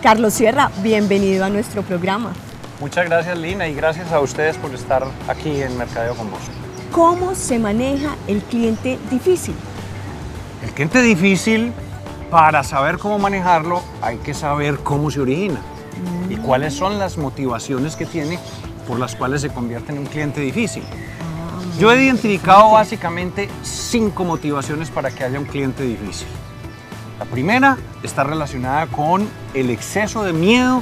Carlos Sierra, bienvenido a nuestro programa. Muchas gracias, Lina, y gracias a ustedes por estar aquí en Mercadeo con vos. ¿Cómo se maneja el cliente difícil? El cliente difícil, para saber cómo manejarlo, hay que saber cómo se origina y cuáles son las motivaciones que tiene por las cuales se convierte en un cliente difícil. Yo he identificado básicamente 5 motivaciones para que haya un cliente difícil. La primera está relacionada con el exceso de miedo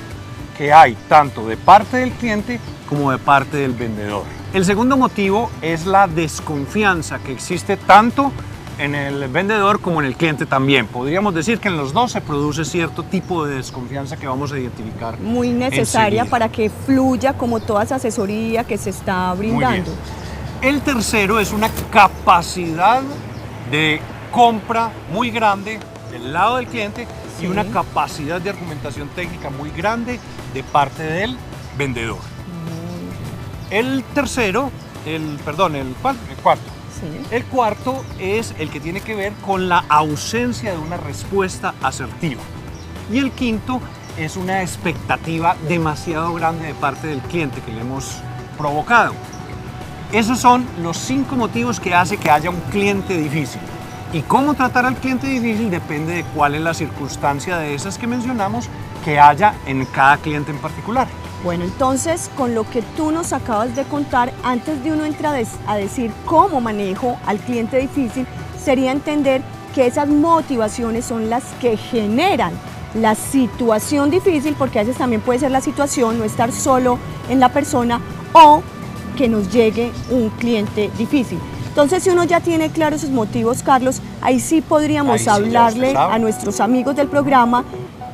que hay tanto de parte del cliente como de parte del vendedor. El segundo motivo es la desconfianza que existe tanto en el vendedor como en el cliente también. Podríamos decir que en los dos se produce cierto tipo de desconfianza que vamos a identificar. Muy necesaria enseguida, para que fluya como toda esa asesoría que se está brindando. El tercero es una capacidad de compra muy grande del lado del cliente y una capacidad de argumentación técnica muy grande de parte del vendedor. El cuarto. Sí. El cuarto es el que tiene que ver con la ausencia de una respuesta asertiva. Y el quinto es una expectativa demasiado grande de parte del cliente que le hemos provocado. Esos son los 5 motivos que hace que haya un cliente difícil. Y cómo tratar al cliente difícil depende de cuál es la circunstancia de esas que mencionamos que haya en cada cliente en particular. Bueno, entonces, con lo que tú nos acabas de contar, antes de uno entrar a decir cómo manejo al cliente difícil, sería entender que esas motivaciones son las que generan la situación difícil, porque a veces también puede ser la situación, no estar solo en la persona, o que nos llegue un cliente difícil. Entonces, si uno ya tiene claros sus motivos, Carlos, ahí sí podríamos hablarle a nuestros amigos del programa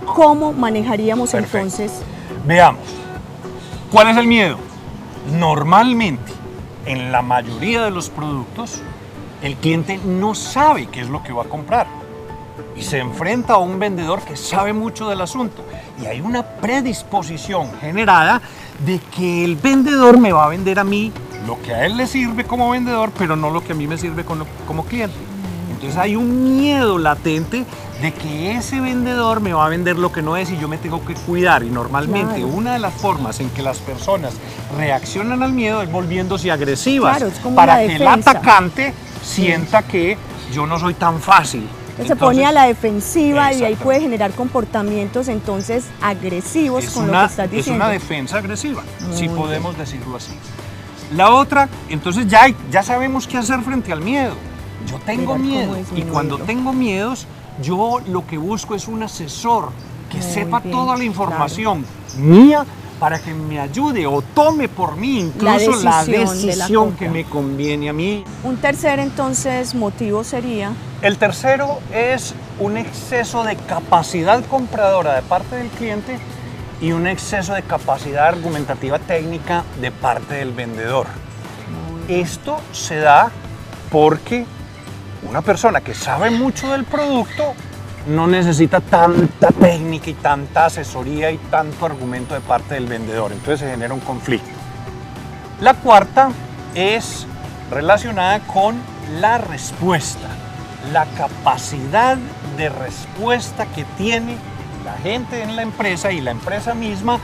cómo manejaríamos. Perfecto. Entonces. Veamos, ¿cuál es el miedo? Normalmente, en la mayoría de los productos, el cliente no sabe qué es lo que va a comprar y se enfrenta a un vendedor que sabe mucho del asunto y hay una predisposición generada de que el vendedor me va a vender a mí lo que a él le sirve como vendedor, pero no lo que a mí me sirve como cliente. Entonces hay un miedo latente de que ese vendedor me va a vender lo que no es y yo me tengo que cuidar. Y normalmente una de las formas en que las personas reaccionan al miedo es volviéndose agresivas, es como para que el atacante sienta que yo no soy tan fácil. Se pone a la defensiva y ahí puede generar comportamientos entonces agresivos con lo que estás diciendo. Es una defensa agresiva, si podemos decirlo así. La otra, entonces ya sabemos qué hacer frente al miedo. Yo tengo miedo y cuando tengo miedos, yo lo que busco es un asesor que sepa toda la información mía para que me ayude o tome por mí incluso la decisión que me conviene a mí. Un tercer entonces motivo sería... El tercero es un exceso de capacidad compradora de parte del cliente y un exceso de capacidad argumentativa técnica de parte del vendedor. Esto se da porque una persona que sabe mucho del producto no necesita tanta técnica y tanta asesoría y tanto argumento de parte del vendedor, entonces se genera un conflicto. La cuarta es relacionada con la respuesta, la capacidad de respuesta que tiene la gente en la empresa y la empresa misma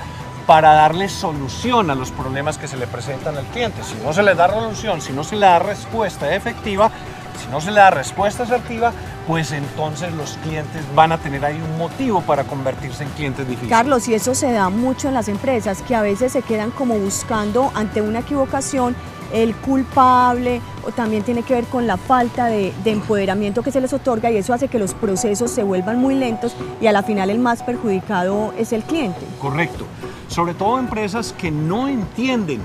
para darle solución a los problemas que se le presentan al cliente. Si no se le da solución, si no se le da respuesta efectiva, si no se le da respuesta asertiva, pues entonces los clientes van a tener ahí un motivo para convertirse en clientes difíciles. Carlos, y eso se da mucho en las empresas, que a veces se quedan como buscando ante una equivocación el culpable, o también tiene que ver con la falta de empoderamiento que se les otorga, y eso hace que los procesos se vuelvan muy lentos y a la final el más perjudicado es el cliente. Correcto, sobre todo empresas que no entienden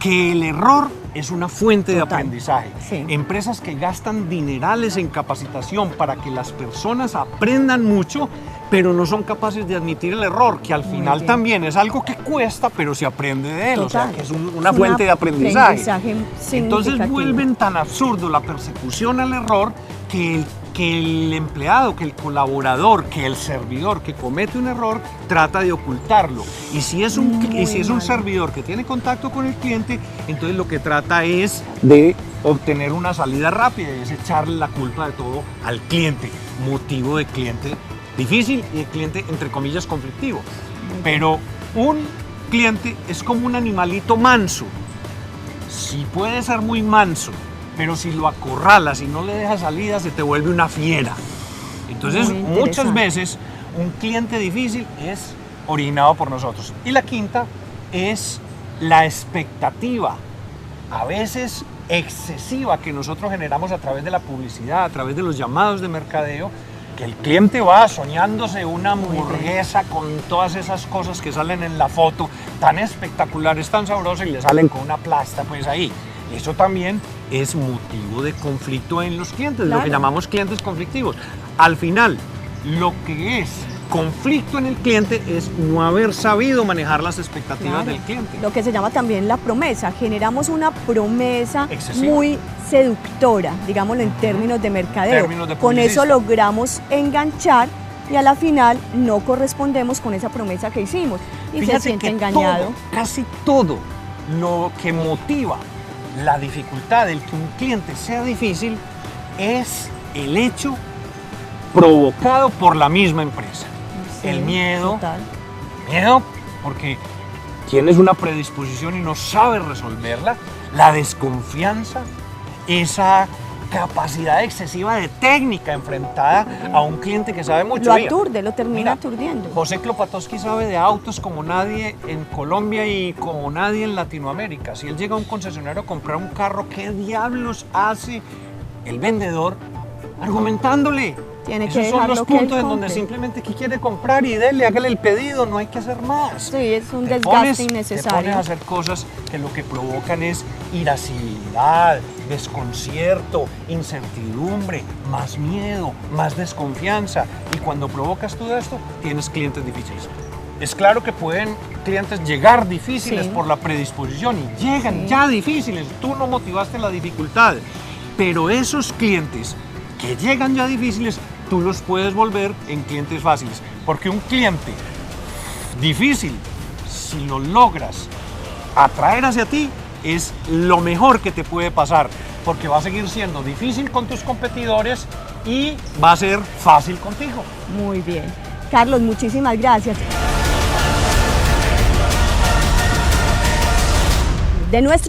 que el error es una fuente de aprendizaje. Empresas que gastan dinerales en capacitación para que las personas aprendan mucho, pero no son capaces de admitir el error, que al final también es algo que cuesta, pero se aprende de él, o sea, que es una fuente de aprendizaje. Entonces vuelven tan absurdo la persecución al error que el empleado, que el colaborador, que el servidor que comete un error trata de ocultarlo. Y si es un servidor que tiene contacto con el cliente, entonces lo que trata es de obtener una salida rápida y es echarle la culpa de todo al cliente, motivo de cliente difícil y el cliente, entre comillas, conflictivo. Pero un cliente es como un animalito manso. Sí puede ser muy manso, pero si lo acorralas y no le dejas salida, se te vuelve una fiera. Entonces, muchas veces un cliente difícil es originado por nosotros. Y la quinta es la expectativa, a veces excesiva, que nosotros generamos a través de la publicidad, a través de los llamados de mercadeo, que el cliente va soñándose una hamburguesa con todas esas cosas que salen en la foto, tan espectaculares, tan sabrosas, y le salen con una plasta pues ahí. Eso también es motivo de conflicto en los clientes, lo que llamamos clientes conflictivos. Al final, lo que es conflicto en el cliente es no haber sabido manejar las expectativas del cliente. Lo que se llama también la promesa. Generamos una promesa excesiva, muy seductora, digámoslo en términos de mercadeo. Con eso logramos enganchar y a la final no correspondemos con esa promesa que hicimos y fíjate, se siente que engañado. Casi todo lo que motiva la dificultad del que un cliente sea difícil es el hecho provocado por la misma empresa. Sí, el miedo, total. Miedo porque tienes una predisposición y no sabes resolverla, la desconfianza, esa capacidad excesiva de técnica enfrentada a un cliente que sabe mucho. Lo aturde, lo termina aturdiendo. José Klopatowski sabe de autos como nadie en Colombia y como nadie en Latinoamérica. Si él llega a un concesionario a comprar un carro, ¿qué diablos hace el vendedor argumentándole? Tiene que Esos son los dejarlo que él puntos en donde compre. simplemente ¿qué quiere comprar? Y dele, hágale el pedido, no hay que hacer más. Sí, es un Te desgaste Te innecesario. pones a hacer cosas que lo que provocan es irascibilidad, desconcierto, incertidumbre, más miedo, más desconfianza. Y cuando provocas todo esto, tienes clientes difíciles. Es claro que pueden clientes llegar difíciles por la predisposición y llegan ya difíciles. Tú no motivaste la dificultad, pero esos clientes que llegan ya difíciles, tú los puedes volver en clientes fáciles. Porque un cliente difícil, si lo logras atraer hacia ti, es lo mejor que te puede pasar. Porque va a seguir siendo difícil con tus competidores y va a ser fácil contigo. Muy bien. Carlos, muchísimas gracias. De nuestro